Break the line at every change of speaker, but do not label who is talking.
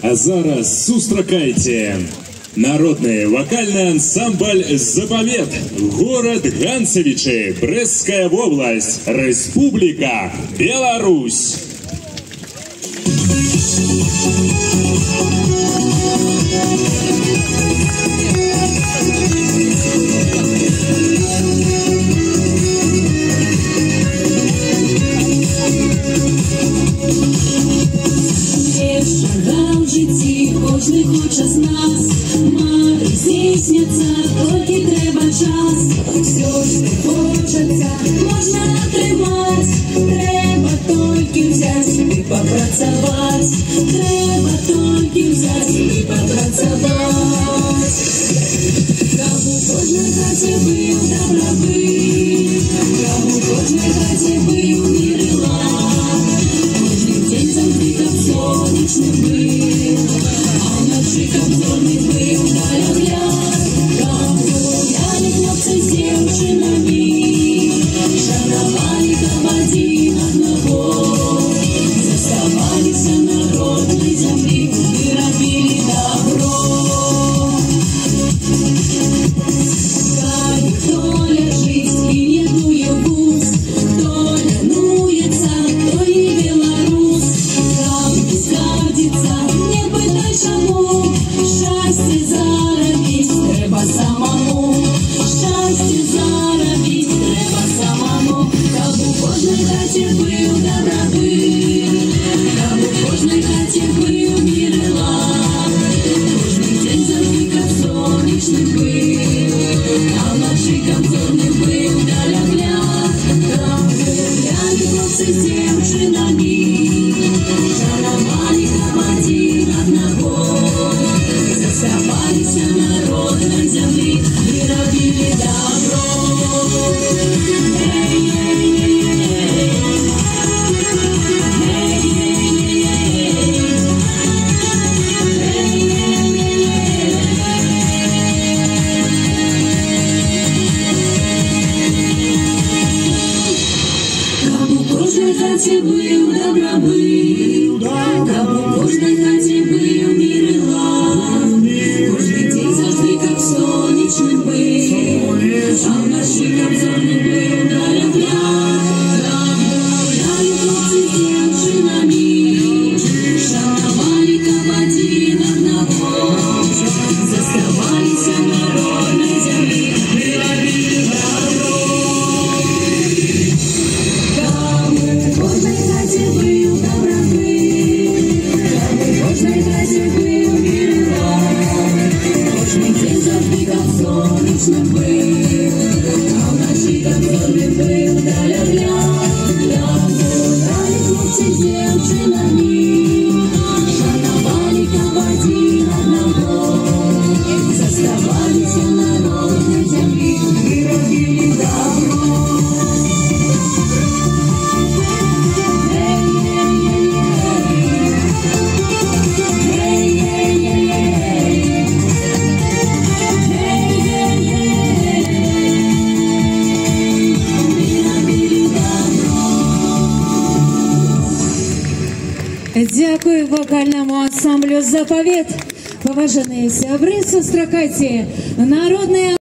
А зараз сустракайте народный вокальный ансамбль «Заповед», город Ганцевичи, Брестская область, Республика Беларусь.
Кожний хоче з нас, мари здійсняться, тільки треба час. Все ж не хочеться, можна тримати, треба тільки взять і попрацювати. Треба тільки взять і попрацювати. Кому кожній хаті бив добробит, кому кожній хаті бив мир і лад. Кожний день завжди так сонячний бив. Комзорний бив на лягляд, там гуляли хлопці з дівчинами, шанували там один одного, заставалися народної землі і робили добро. Та хто лежить і не дує вуз, хто ленується, то і белорус, там не скардиться, не питай чому. Щастя заробіть треба самому, щастя заробіть треба самому. Там у кожній хаті бив добробит, там у кожній хаті бив мир і лад. Кожний день завжди як сонячний бив, а вночі комзорний бив на лягляд. Там гуляли хлопці з дівчинами, шанували там один одного. Заставалися народной земли и робили добро. Кому кожній хаті бив добробит, кому кожній хаті бив мир і лад. Кожний день завжди як сонячний бив, а вночі комзорний бив на лягляд. Там гуляли хлопці з дівчинами, шанували там один одного, заставалися народної землі і робили добро. Кому кожній хаті бив добробит, кому кожній хаті бив мир і лад. Кожний день завжди як сонячний бив, а вночі комзорний бив на лягляд. Там гуляли хлопці з дівчинами, шанували там один одного, заставалися народної землі і робили добро.
Дякую вокальному ансамблю «Заповед». Поважані сябри, сустракайте народний